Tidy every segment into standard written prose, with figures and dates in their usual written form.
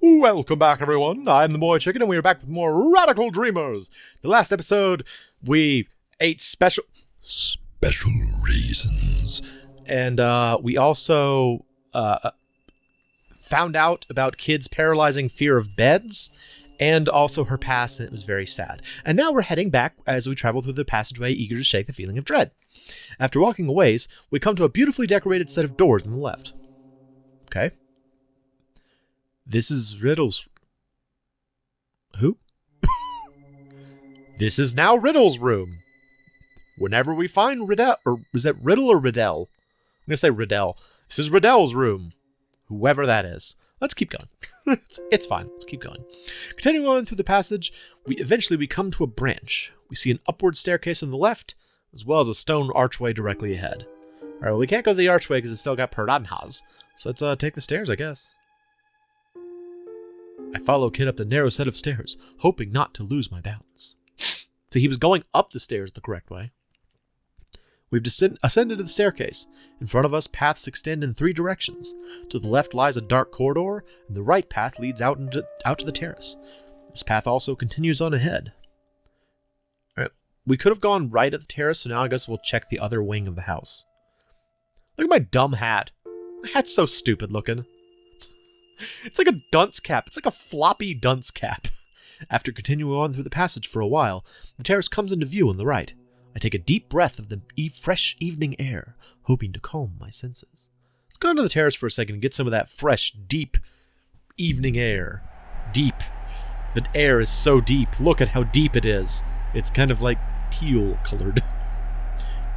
Welcome back, everyone. I'm the MoeChicken, and we are back with more Radical Dreamers. The last episode, we ate special reasons, and we also found out about Kid's paralyzing fear of beds, and also her past, and it was very sad. And now we're heading back as we travel through the passageway, eager to shake the feeling of dread. After walking a ways, we come to a beautifully decorated set of doors on the left. Okay. This is Riddle's... Who? This is now Riddle's room. Whenever we find Riddle... Or is that Riddle or Riddell? I'm going to say Riddell. This is Riddell's room. Whoever that is. Let's keep going. It's fine. Let's keep going. Continuing on through the passage, we come to a branch. We see an upward staircase on the left, as well as a stone archway directly ahead. Alright, well, we can't go to the archway because it's still got piranhas. So let's take the stairs, I guess. I follow Kid up the narrow set of stairs, hoping not to lose my balance. So he was going up the stairs the correct way. We've ascended to the staircase. In front of us, paths extend in three directions. To the left lies a dark corridor, and the right path leads out to the terrace. This path also continues on ahead. All right, we could have gone right at the terrace, so now I guess we'll check the other wing of the house. Look at my dumb hat. My hat's so stupid looking. It's like a dunce cap. It's like a floppy dunce cap. After continuing on through the passage for a while, the terrace comes into view on the right. I take a deep breath of the fresh evening air, hoping to calm my senses. Let's go onto the terrace for a second and get some of that fresh, deep evening air. Deep. The air is so deep. Look at how deep it is. It's kind of like teal colored.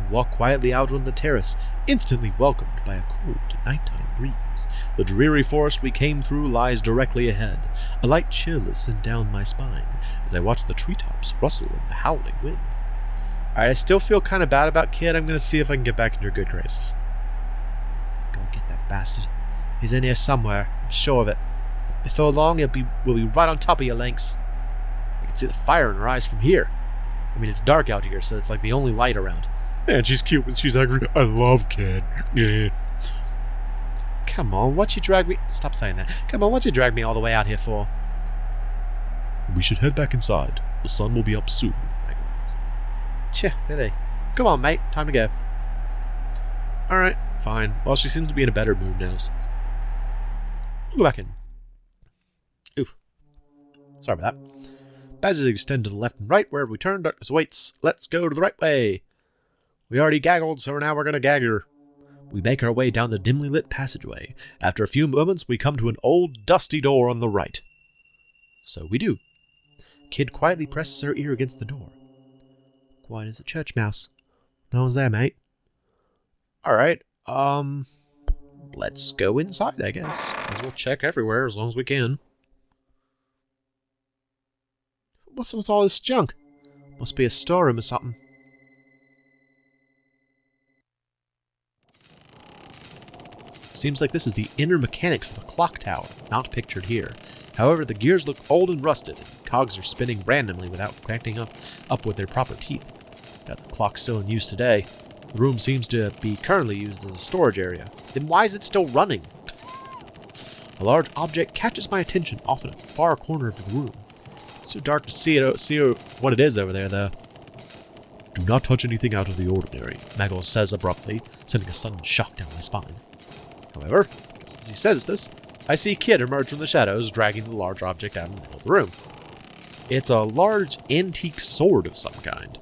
We walk quietly out on the terrace, instantly welcomed by a cool nighttime breeze. The dreary forest we came through lies directly ahead. A light chill is sent down my spine as I watch the treetops rustle in the howling wind. Alright, I still feel kind of bad about Kid. I'm going to see if I can get back into her good graces. Go get that bastard. He's in here somewhere. I'm sure of it. Before long, we'll be right on top of you, Lynx. I can see the fire in her eyes from here. I mean, it's dark out here, so it's like the only light around. And she's cute when she's angry. I love Kid. Yeah. Come on, what'd you drag me... Stop saying that. Come on, what'd you drag me all the way out here for? We should head back inside. The sun will be up soon. Tch, really? Come on, mate. Time to go. Alright, fine. Well, she seems to be in a better mood now, so... We'll go back in. Oof. Sorry about that. Passages extend to the left and right. Wherever we turn, darkness awaits. Let's go to the right way. We already gaggled, so now we're going to gag her. We make our way down the dimly lit passageway. After a few moments, we come to an old, dusty door on the right. So we do. Kid quietly presses her ear against the door. Quiet as a church mouse. No one's there, mate. Alright, let's go inside, I guess. Might as well check everywhere as long as we can. What's with all this junk? Must be a storeroom or something. Seems like this is the inner mechanics of a clock tower, not pictured here. However, the gears look old and rusted, and cogs are spinning randomly without connecting up with their proper teeth. Got the clock still in use today. The room seems to be currently used as a storage area. Then why is it still running? A large object catches my attention off in a far corner of the room. It's too dark to see what it is over there, though. Do not touch anything out of the ordinary, Maggle says abruptly, sending a sudden shock down my spine. However, just as he says this, I see Kid emerge from the shadows, dragging the large object out in the middle of the room. It's a large, antique sword of some kind.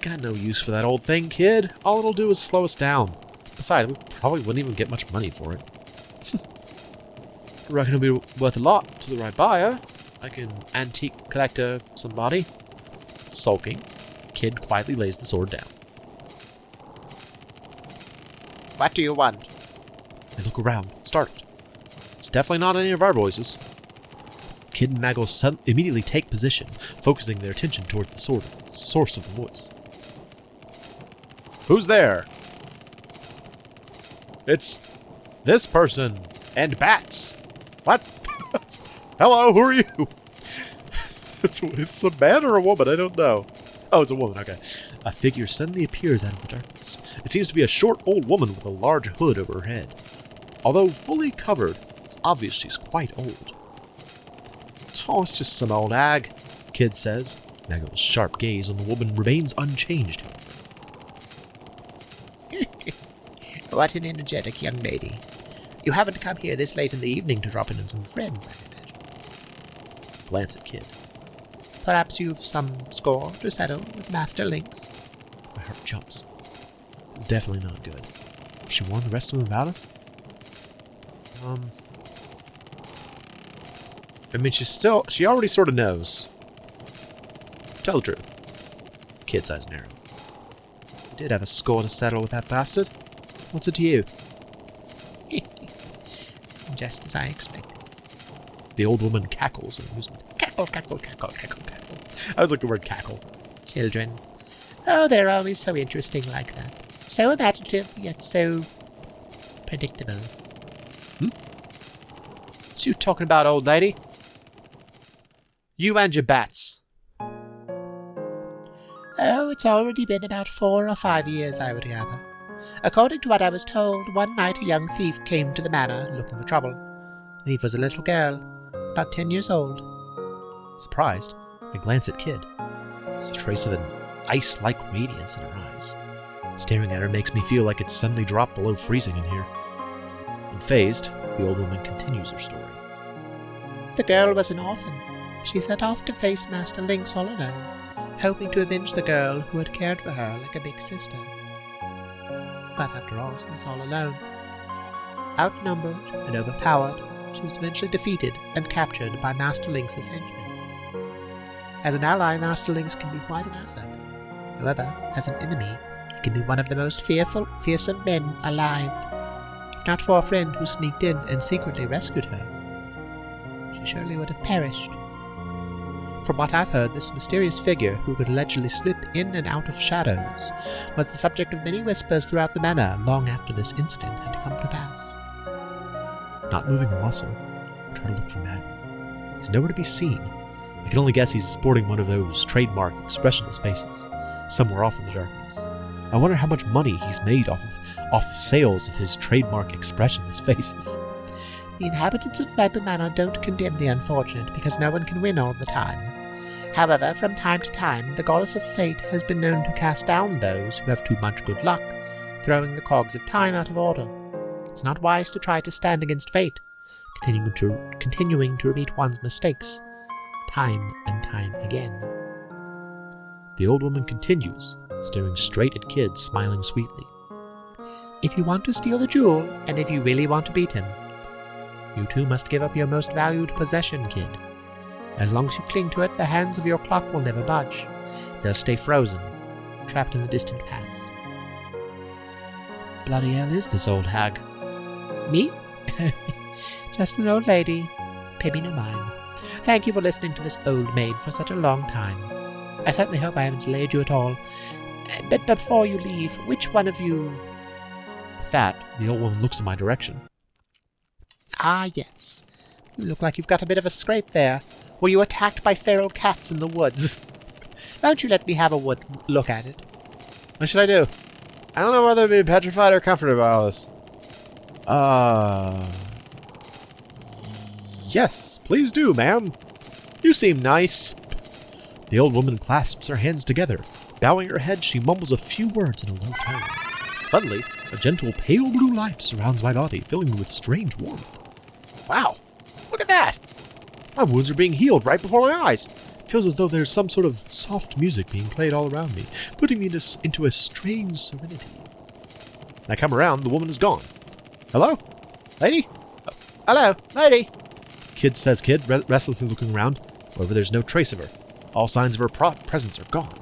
Got no use for that old thing, Kid. All it'll do is slow us down. Besides, we probably wouldn't even get much money for it. I reckon it'll be worth a lot to the right buyer. Like an antique collector somebody. Sulking, Kid quietly lays the sword down. What do you want? I look around, startled. It's definitely not any of our voices. Kid and Maggle immediately take position, focusing their attention toward the source of the voice. Who's there? It's this person and bats. What? Hello, who are you? Is this a man or a woman? I don't know. Oh, it's a woman, okay. A figure suddenly appears out of the darkness. It seems to be a short old woman with a large hood over her head. Although fully covered, its obvious she's quite old. Oh, it's just some old hag, Kid says. Nagel's sharp gaze on the woman remains unchanged. What an energetic young lady. You haven't come here this late in the evening to drop in on some friends, I imagine. Glance at Kid. Perhaps you've some score to settle with Master Lynx? My heart jumps. This is definitely not good. Will she warn the rest of them about us? I mean, she already sort of knows. Tell the truth. Kid's eyes narrow. You did have a score to settle with that bastard. What's it to you? Just as I expected. The old woman cackles in amusement. Cackle, cackle, cackle, cackle, cackle. I always like the word cackle. Children. Oh, they're always so interesting like that. So imaginative, yet so predictable. What you talking about, old lady? You and your bats. Oh, it's already been about 4 or 5 years, I would gather. According to what I was told, one night a young thief came to the manor looking for trouble. The thief was a little girl, about 10 years old. Surprised, I glance at Kid. There's a trace of an ice-like radiance in her eyes. Staring at her makes me feel like it's suddenly dropped below freezing in here. Unfazed, the old woman continues her story. The girl was an orphan. She set off to face Master Lynx all alone, hoping to avenge the girl who had cared for her like a big sister. But after all, she was all alone. Outnumbered and overpowered, she was eventually defeated and captured by Master Lynx's henchmen. As an ally, Master Lynx can be quite an asset. However, as an enemy, he can be one of the most fearsome men alive. If not for a friend who sneaked in and secretly rescued her, she surely would have perished. From what I've heard, this mysterious figure, who could allegedly slip in and out of shadows, was the subject of many whispers throughout the manor long after this incident had come to pass. Not moving a muscle, I try to look for Maggie. He's nowhere to be seen. I can only guess he's sporting one of those trademark expressionless faces, somewhere off in the darkness. I wonder how much money he's made off sales of his trademark expressionless faces. The inhabitants of Viper Manor don't condemn the unfortunate because no one can win all the time. However, from time to time, the goddess of fate has been known to cast down those who have too much good luck, throwing the cogs of time out of order. It's not wise to try to stand against fate, continuing to repeat one's mistakes, time and time again. The old woman continues, staring straight at Kid, smiling sweetly. If you want to steal the jewel, and if you really want to beat him, you too must give up your most valued possession, Kid. As long as you cling to it, the hands of your clock will never budge. They'll stay frozen, trapped in the distant past. Bloody hell is this old hag? Me? Just an old lady. Pay me no mind. Thank you for listening to this old maid for such a long time. I certainly hope I haven't delayed you at all. But before you leave, which one of you... With that, the old woman looks in my direction. Ah, yes. You look like you've got a bit of a scrape there. Were you attacked by feral cats in the woods? Won't you let me have a look at it? What should I do? I don't know whether to be petrified or comforted by all this. Yes, please do, ma'am. You seem nice. The old woman clasps her hands together. Bowing her head, she mumbles a few words in a low tone. Suddenly, a gentle pale blue light surrounds my body, filling me with strange warmth. Wow, look at that! My wounds are being healed right before my eyes. It feels as though there's some sort of soft music being played all around me, putting me into a strange serenity. When I come around, the woman is gone. Hello? Lady? Oh, hello, lady! Kid, restlessly looking around. However, there's no trace of her. All signs of her presence are gone.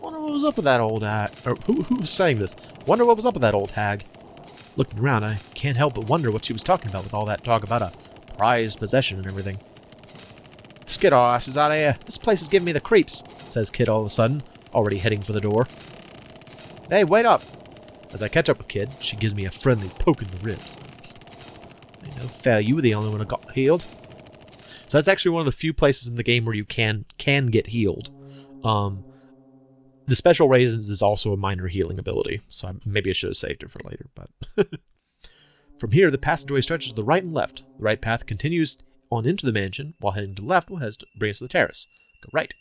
Wonder what was up with that old hag. Or who was saying this? Wonder what was up with that old hag. Looking around, I can't help but wonder what she was talking about with all that talk about a prized possession and everything. Let's get our asses out of here. This place is giving me the creeps, says Kid all of a sudden, already heading for the door. Hey, wait up! As I catch up with Kid, she gives me a friendly poke in the ribs. Ain't no fair, you were the only one who got healed. So that's actually one of the few places in the game where you can get healed. The special raisins is also a minor healing ability, so maybe I should have saved it for later. But From here, the passageway stretches to the right and left. The right path continues on into the mansion, while heading to the left will bring us to the terrace. Go right.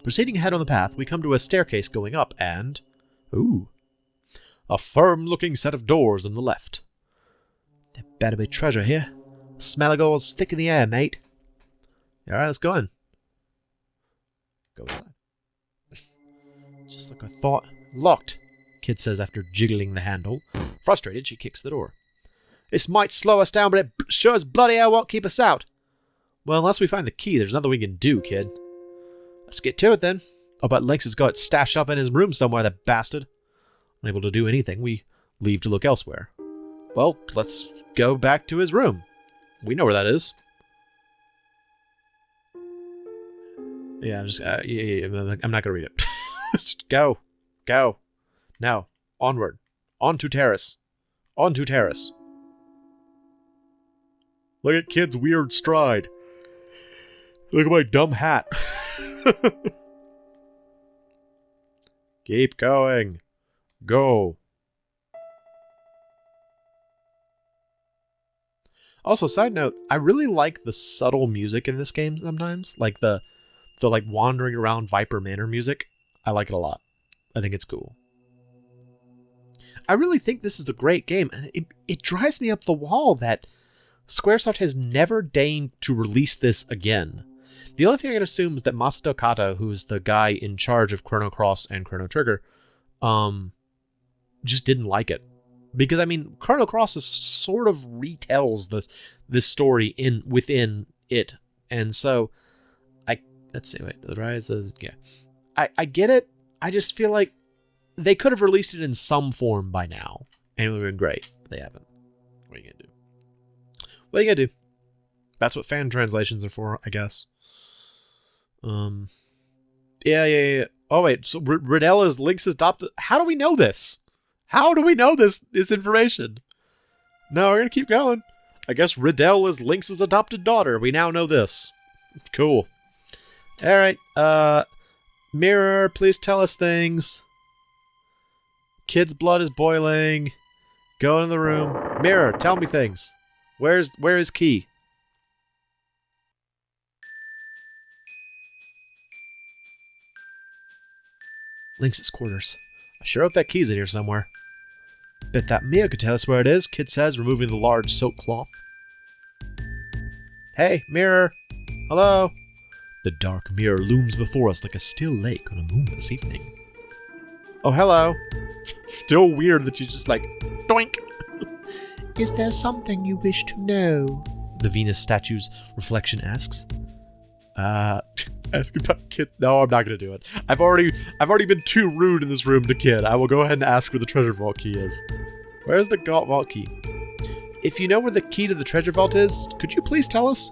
Proceeding ahead on the path, we come to a staircase going up, and... ooh. A firm-looking set of doors on the left. There better be treasure here. Smell of gold's thick in the air, mate. Alright, let's go in. Go inside. Just like I thought. Locked, Kid says after jiggling the handle. Frustrated, she kicks the door. This might slow us down, but it sure as bloody hell won't keep us out. Well, unless we find the key, there's nothing we can do, kid. Let's get to it, then. I'll bet Lynx has got it stashed up in his room somewhere, that bastard. Unable to do anything, we leave to look elsewhere. Well, let's go back to his room. We know where that is. Yeah, I'm not gonna read it. Just go. Go. Now, onward. On to terrace. On to terrace. Look at Kid's weird stride. Look at my dumb hat. Keep going. Go. Also, side note, I really like the subtle music in this game sometimes. Like the like wandering around Viper Manor music. I like it a lot. I think it's cool. I really think this is a great game. And it drives me up the wall that Squaresoft has never deigned to release this again. The only thing I can assume is that Masato Kata, who's the guy in charge of Chrono Cross and Chrono Trigger, just didn't like it. Because, I mean, Chrono Cross sort of retells this story within it. And so, let's see, wait, the Rise is, yeah. I get it. I just feel like they could have released it in some form by now. And it would have been great. But they haven't. What are you going to do? What are you going to do? That's what fan translations are for, I guess. Yeah. Oh, wait, so Riddell is Link's adopted... How do we know this? How do we know this information? No, we're going to keep going. I guess Riddell is Link's adopted daughter. We now know this. Cool. Alright, Mirror, please tell us things. Kid's blood is boiling. Go in the room. Mirror, tell me things. Where is Key? Lynx's quarters. I sure hope that key's in here somewhere. Bet that Mirror could tell us where it is, Kid says, removing the large silk cloth. Hey, Mirror. Hello. The dark mirror looms before us like a still lake on a moonless evening. Oh, hello. It's still weird that she's just like, doink. Is there something you wish to know? The Venus statue's reflection asks. Ask about Kid. No, I'm not going to do it. I've already been too rude in this room to Kid. I will go ahead and ask where the treasure vault key is. Where's the vault key? If you know where the key to the treasure vault is, could you please tell us?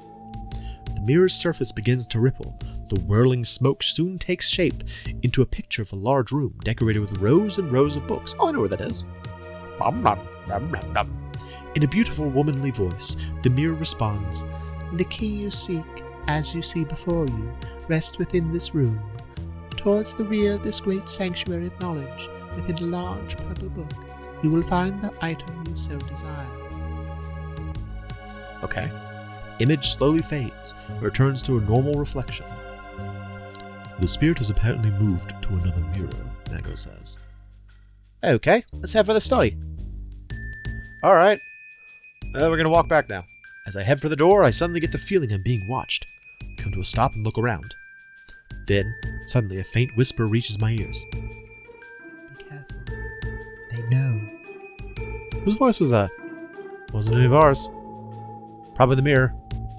The mirror's surface begins to ripple. The whirling smoke soon takes shape into a picture of a large room decorated with rows and rows of books. Oh, I know where that is. In a beautiful womanly voice, the mirror responds, The key you seek, as you see before you, rests within this room. Towards the rear of this great sanctuary of knowledge, within a large purple book, you will find the item you so desire. Okay. Image slowly fades, and returns to a normal reflection. The spirit has apparently moved to another mirror, Nago says. Okay, let's head for the study. Alright. We're going to walk back now. As I head for the door, I suddenly get the feeling I'm being watched. I come to a stop and look around. Then, suddenly, a faint whisper reaches my ears. Be careful. They know. Whose voice was that? Wasn't any of ours. Probably the mirror.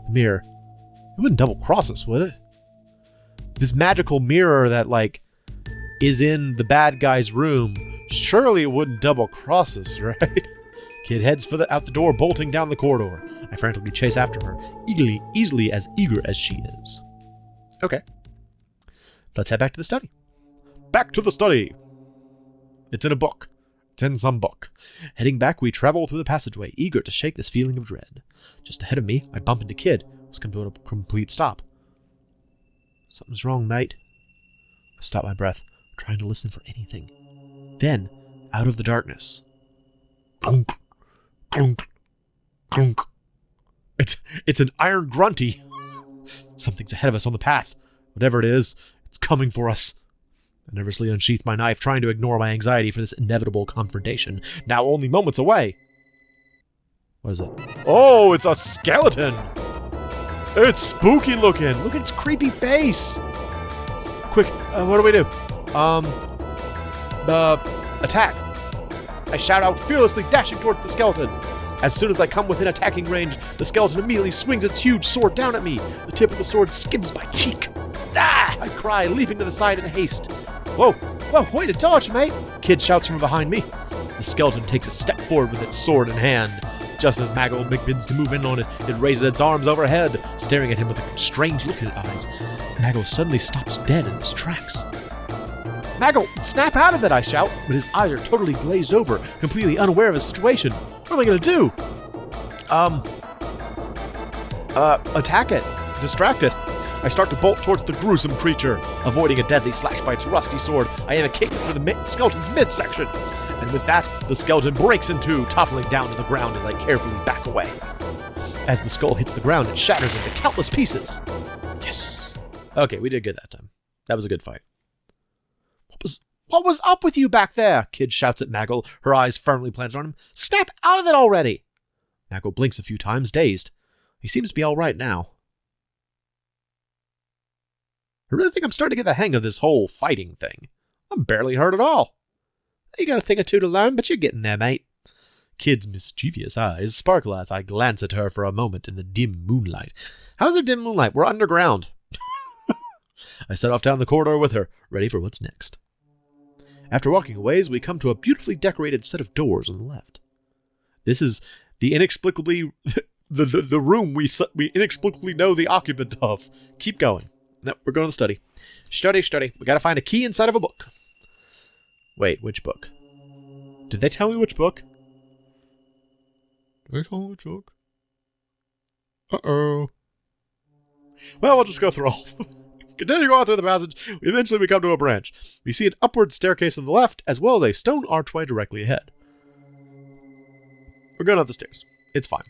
The mirror. It wouldn't double cross us, would it? This magical mirror that, like, is in the bad guy's room, surely it wouldn't double cross us, right? Kid heads out the door, bolting down the corridor. I frantically chase after her, easily as eager as she is. Okay. Let's head back to the study. Back to the study! It's in a book. It's in some book. Heading back, we travel through the passageway, eager to shake this feeling of dread. Just ahead of me, I bump into Kid, who's come to a complete stop. Something's wrong, mate. I stop my breath, trying to listen for anything. Then, out of the darkness, Clunk. Clunk. It's an iron grunty. Something's ahead of us on the path. Whatever it is, it's coming for us. I nervously unsheathed my knife, trying to ignore my anxiety for this inevitable confrontation, now only moments away. What is it? Oh, it's a skeleton! It's spooky looking! Look at its creepy face! Quick, what do we do? Attack! I shout out, fearlessly dashing towards the skeleton. As soon as I come within attacking range, the skeleton immediately swings its huge sword down at me. The tip of the sword skims my cheek. Ah! I cry, leaping to the side in haste. Whoa! Whoa, way to dodge, mate! Kid shouts from behind me. The skeleton takes a step forward with its sword in hand. Just as Maggle begins to move in on it, it raises its arms overhead, staring at him with a strange look in its eyes. Maggle suddenly stops dead in his tracks. Maggle, snap out of it, I shout, but his eyes are totally glazed over, completely unaware of his situation. What am I gonna do? Attack it. Distract it. I start to bolt towards the gruesome creature. Avoiding a deadly slash by its rusty sword, I aim a kick for the skeleton's midsection. And with that, the skeleton breaks in two, toppling down to the ground as I carefully back away. As the skull hits the ground, it shatters into countless pieces. Yes. Okay, we did good that time. That was a good fight. What was up with you back there? Kid shouts at Maggle, her eyes firmly planted on him. Snap out of it already! Maggle blinks a few times, dazed. He seems to be all right now. I really think I'm starting to get the hang of this whole fighting thing. I'm barely hurt at all. You got a thing or two to learn, but you're getting there, mate. Kid's mischievous eyes sparkle as I glance at her for a moment in the dim moonlight. How's there dim moonlight? We're underground. I set off down the corridor with her, ready for what's next. After walking a ways, we come to a beautifully decorated set of doors on the left. This is the inexplicably the room we inexplicably know the occupant of. Keep going. No, we're going to study. Study. We gotta find a key inside of a book. Wait, which book? Did they tell me which book? Did they tell me which book? Uh-oh. Well, we'll just go through all. Continue going through the passage. Eventually we come to a branch. We see an upward staircase on the left, as well as a stone archway directly ahead. We're going up the stairs. It's fine.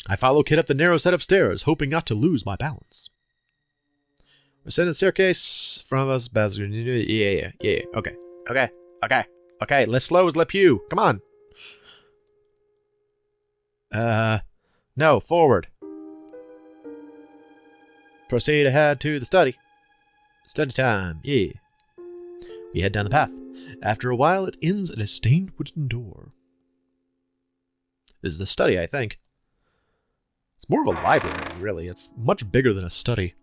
I follow Kid up the narrow set of stairs, hoping not to lose my balance. We're ascending the staircase. Front of us, yeah. Okay. Let's slow as let you. Come on. No, forward. Proceed ahead to the study. Study time, yeah. We head down the path. After a while, it ends at a stained wooden door. This is a study, I think. It's more of a library, really. It's much bigger than a study.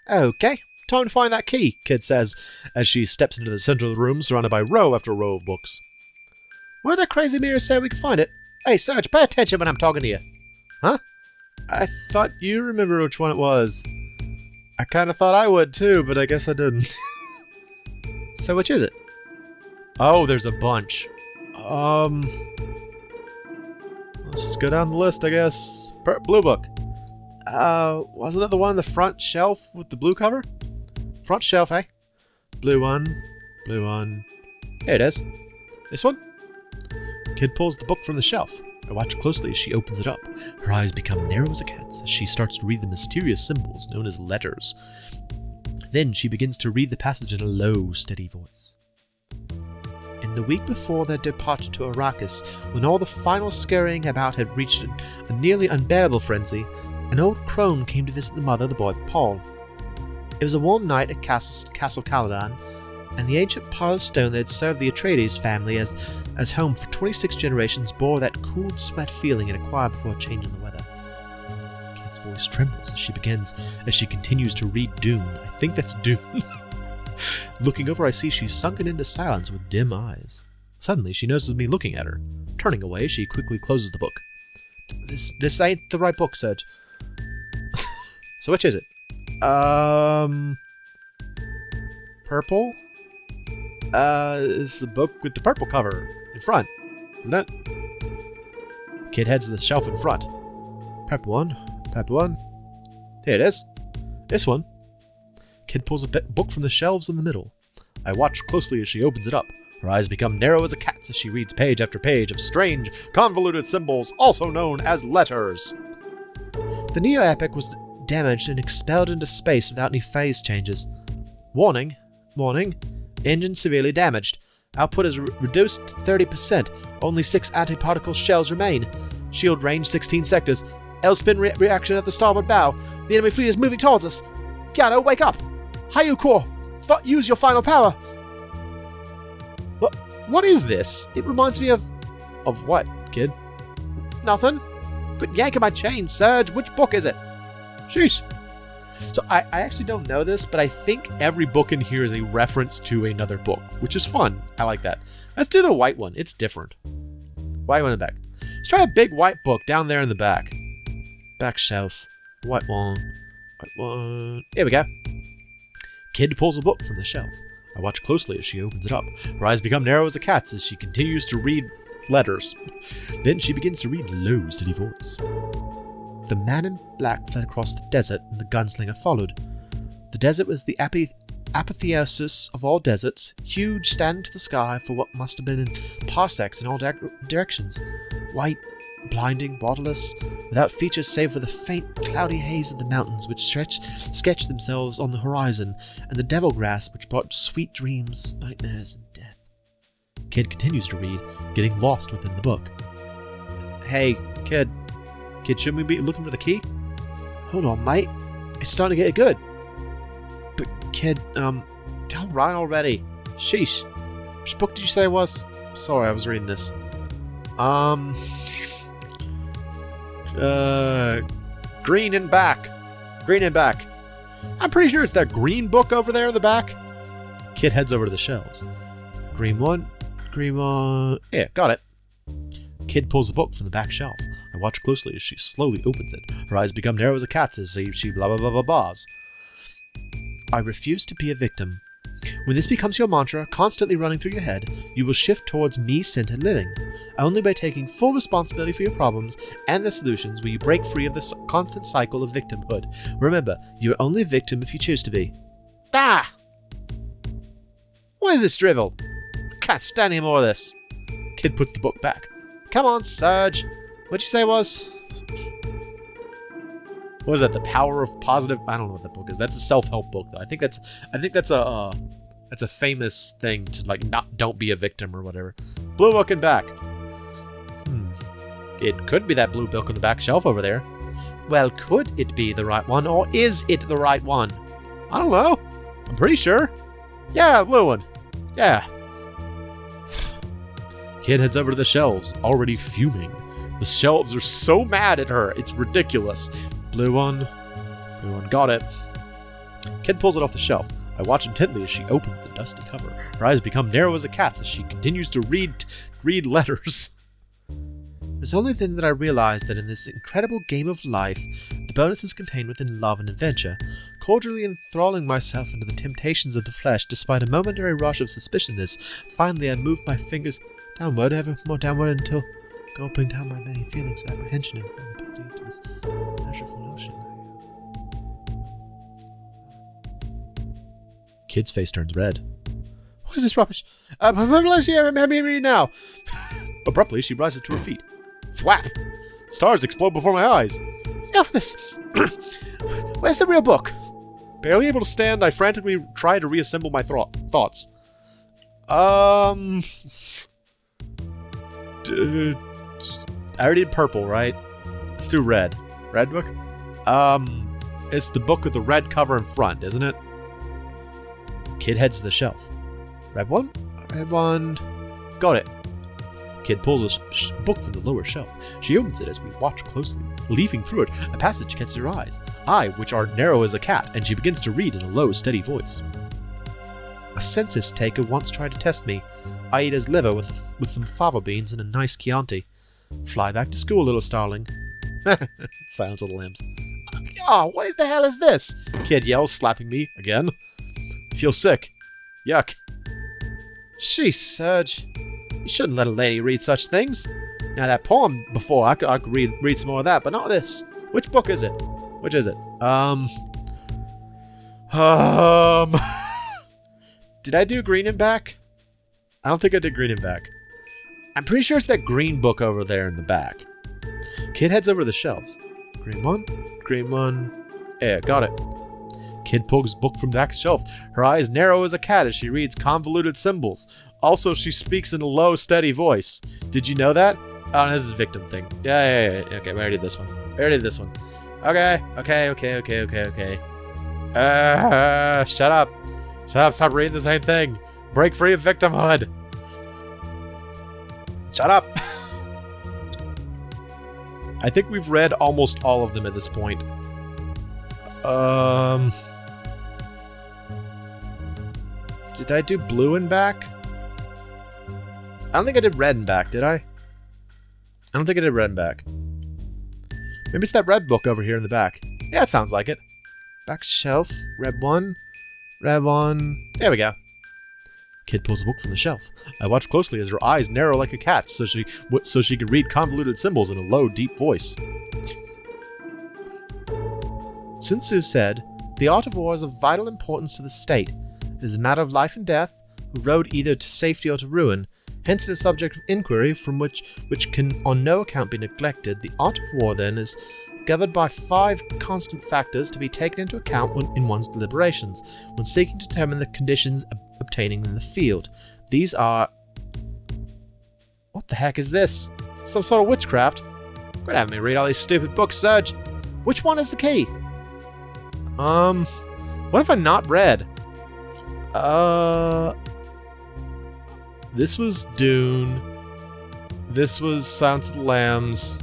Okay, time to find that key, Kid says, as she steps into the center of the room, surrounded by row after row of books. Where the crazy mirrors say we can find it? Hey, Serge, pay attention when I'm talking to you. Huh? I thought you remember which one it was. I kind of thought I would too, but I guess I didn't. So which is it? Oh, there's a bunch. Let's just go down the list, I guess. Blue book. Wasn't it the one on the front shelf with the blue cover? Front shelf, eh? Blue one. Here it is. This one? Kid pulls the book from the shelf. I watch closely as she opens it up. Her eyes become narrow as a cat's as she starts to read the mysterious symbols known as letters. Then she begins to read the passage in a low, steady voice. In the week before their departure to Arrakis, when all the final scurrying about had reached a nearly unbearable frenzy, an old crone came to visit the mother of the boy Paul. It was a warm night at Castle Caladan, and the ancient pile of stone that had served the Atreides family as home for 26 generations bore that cooled sweat feeling it acquired before a change in the weather. Kid's voice trembles as she continues to read Dune. I think that's Dune. Looking over, I see she's sunken into silence with dim eyes. Suddenly, she notices me looking at her. Turning away, she quickly closes the book. This ain't the right book, Serge. So which is it? Purple? Is the book with the purple cover in front, isn't it? Kid heads to the shelf in front. Purple one. Here it is. This one. Kid pulls a book from the shelves in the middle. I watch closely as she opens it up. Her eyes become narrow as a cat's as she reads page after page of strange, convoluted symbols, also known as letters. The Neo-Epic was damaged and expelled into space without any phase changes. Warning. Engine severely damaged. Output is reduced to 30%. Only 6 antiparticle shells remain. Shield range 16 sectors. L-spin reaction at the starboard bow. The enemy fleet is moving towards us. Gato, wake up! Hayuko, use your final power! What is this? It reminds me of... Of what, kid? Nothing. Quit yanking my chain, Surge. Which book is it? Sheesh. So I actually don't know this, but I think every book in here is a reference to another book, which is fun. I like that. Let's do the white one. It's different. White one in the back. Let's try a big white book down there in the back. Back shelf. White one. White one. Here we go. Kid pulls a book from the shelf. I watch closely as she opens it up. Her eyes become narrow as a cat's as she continues to read letters. Then she begins to read in a low, steady voice. The man in black fled across the desert, and the gunslinger followed. The desert was the apotheosis of all deserts, huge, standing to the sky for what must have been in parsecs in all directions. White, blinding, waterless, without features save for the faint, cloudy haze of the mountains which sketched themselves on the horizon, and the devil grass which brought sweet dreams, nightmares, and death. Kid continues to read, getting lost within the book. Hey, Kid, shouldn't we be looking for the key? Hold on, mate. It's starting to get good. But, Kid, tell Ryan already. Sheesh. Which book did you say it was? Sorry, I was reading this. Green and back. I'm pretty sure it's that green book over there in the back. Kid heads over to the shelves. Green one. Yeah, got it. Kid pulls a book from the back shelf. I watch closely as she slowly opens it. Her eyes become narrow as a cat's as she blah blah blah blah blahs. I refuse to be a victim. When this becomes your mantra, constantly running through your head, you will shift towards me-centered living. Only by taking full responsibility for your problems and their solutions will you break free of this constant cycle of victimhood. Remember, you're only a victim if you choose to be. Ah! What is this drivel? I can't stand any more of this. Kid puts the book back. Come on, Surge. What'd you say it was? What is that? The Power of Positive? I don't know what that book is. That's a self-help book, though. I think that's a famous thing to don't be a victim or whatever. Blue book in back. It could be that blue book on the back shelf over there. Well, could it be the right one, or is it the right one? I don't know. I'm pretty sure. Yeah, blue one. Yeah. Kid heads over to the shelves, already fuming. The shelves are so mad at her, it's ridiculous. Blue one, got it. Kid pulls it off the shelf. I watch intently as she opens the dusty cover. Her eyes become narrow as a cat's as she continues to read letters. It was only then that I realized that in this incredible game of life, the bonus is contained within love and adventure. Cordially enthralling myself into the temptations of the flesh, despite a momentary rush of suspiciousness, finally I moved my fingers downward, ever more downward, until, gulping down my many feelings of apprehension and vulnerability into this pleasureful ocean. Kid's face turns red. What is this rubbish? Have me read now. Abruptly, she rises to her feet. Thwap! Stars explode before my eyes. Enough of this. Where's the real book? Barely able to stand, I frantically try to reassemble my thoughts. I already did purple, right? Let's do red. Red book? It's the book with the red cover in front, isn't it? Kid heads to the shelf. Red one? Red one. Got it. Kid pulls a book from the lower shelf. She opens it as we watch closely. Leafing through it, a passage catches her eyes. Which are narrow as a cat, and she begins to read in a low, steady voice. A census taker once tried to test me. I ate his liver with some fava beans and a nice Chianti. Fly back to school, little starling. Silence of the lambs. Oh, what the hell is this? Kid yells, slapping me again. I feel sick. Yuck. Sheesh, Surge. You shouldn't let a lady read such things. Now that poem before, I could read some more of that, but not this. Which book is it? Which is it? Did I do green and back? I don't think I did green and back. I'm pretty sure it's that green book over there in the back. Kid heads over to the shelves. Green one. Green one. Yeah, got it. Kid pulls book from the back shelf. Her eyes narrow as a cat as she reads convoluted symbols. Also, she speaks in a low, steady voice. Did you know that? Oh, this is a victim thing. Yeah. Okay, we already did this one. Okay. Shut up. Stop reading the same thing. Break free of victimhood. Shut up. I think we've read almost all of them at this point. Did I do blue and back? I don't think I did red and back, did I? I don't think I did red and back. Maybe it's that red book over here in the back. Yeah, it sounds like it. Back shelf, red one. There we go. Kid pulls a book from the shelf. I watch closely as her eyes narrow like a cat's so she could read convoluted symbols in a low, deep voice. Sun Tzu said, "The art of war is of vital importance to the state. It is a matter of life and death, who rode either to safety or to ruin. Hence it is a subject of inquiry from which can on no account be neglected. The art of war, then, is governed by 5 constant factors to be taken into account in one's deliberations, when seeking to determine the conditions obtaining in the field. These are..." What the heck is this? Some sort of witchcraft? Quit having me read all these stupid books, Serge. Which one is the key? What have I not read? This was Dune. This was Silence of the Lambs.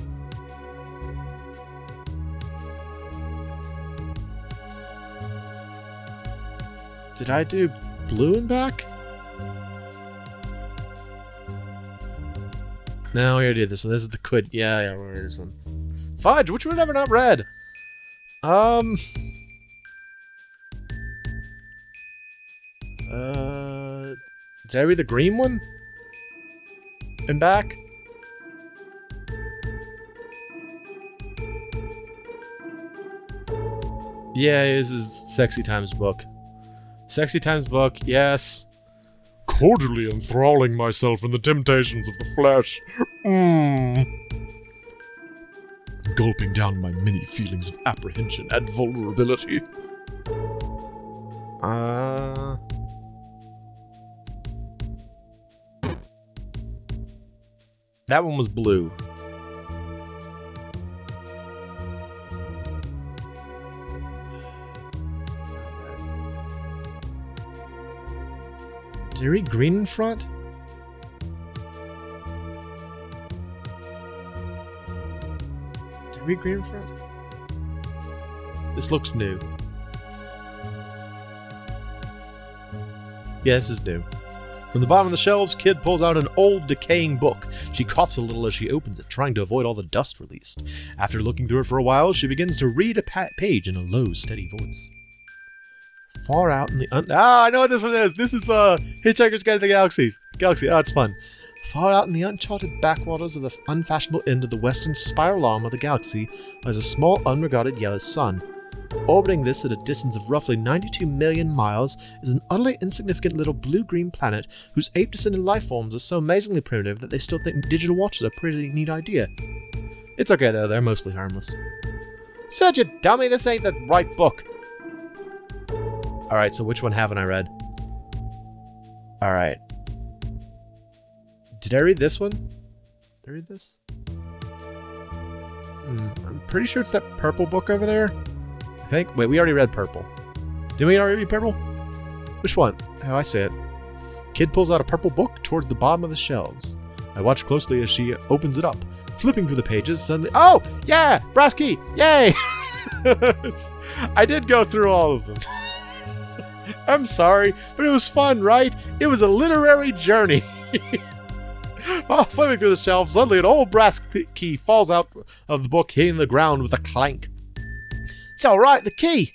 Did I do blue and back? No, we already did this one. This is the quid. Yeah, we already did this one. Fudge, which one have I not read? Did I read the green one? And back? Yeah, this is Sexy Times book. Sexy Times book, yes. Cordially enthralling myself in the temptations of the flesh. Gulping down my many feelings of apprehension and vulnerability. That one was blue. Did I read green in front? Did I read green in front? This looks new. Yeah, this is new. From the bottom of the shelves, Kid pulls out an old, decaying book. She coughs a little as she opens it, trying to avoid all the dust released. After looking through it for a while, she begins to read a page in a low, steady voice. Far out in the I know what this one is! This is, Hitchhiker's Guide to the Galaxy. Oh, it's fun. Far out in the uncharted backwaters of the unfashionable end of the western spiral arm of the galaxy lies a small, unregarded yellow sun. Orbiting this at a distance of roughly 92 million miles is an utterly insignificant little blue-green planet whose ape-descended life forms are so amazingly primitive that they still think digital watches are a pretty neat idea. It's okay though, they're mostly harmless. Serge, you dummy, this ain't the right book! Alright, so which one haven't I read? Alright. Did I read this one? Did I read this? I'm pretty sure it's that purple book over there. I think. Wait, we already read purple. Did we already read purple? Which one? Oh, I see it. Kid pulls out a purple book towards the bottom of the shelves. I watch closely as she opens it up. Flipping through the pages, suddenly... Oh! Yeah! Brass key! Yay! I did go through all of them. I'm sorry, but it was fun, right? It was a literary journey. While flipping through the shelves, suddenly an old brass key falls out of the book, hitting the ground with a clank. It's alright, the key!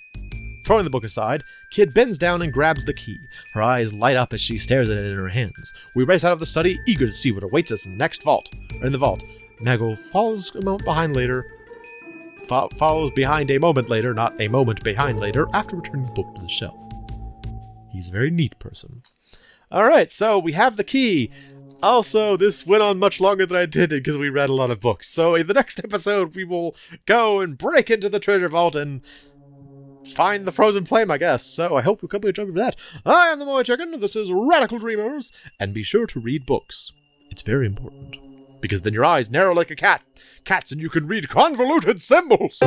Throwing the book aside, Kid bends down and grabs the key. Her eyes light up as she stares at it in her hands. We race out of the study, eager to see what awaits us in the next vault. Maggle follows a moment behind later. Follows behind a moment later, not a moment behind later, after returning the book to the shelf. He's a very neat person. All right, so we have the key. Also, this went on much longer than I did because we read a lot of books. So in the next episode, we will go and break into the treasure vault and find the frozen flame, I guess. So I hope you come and join me for that. I am the MoeChicken. This is Radical Dreamers. And be sure to read books. It's very important. Because then your eyes narrow like a cat's and you can read convoluted symbols.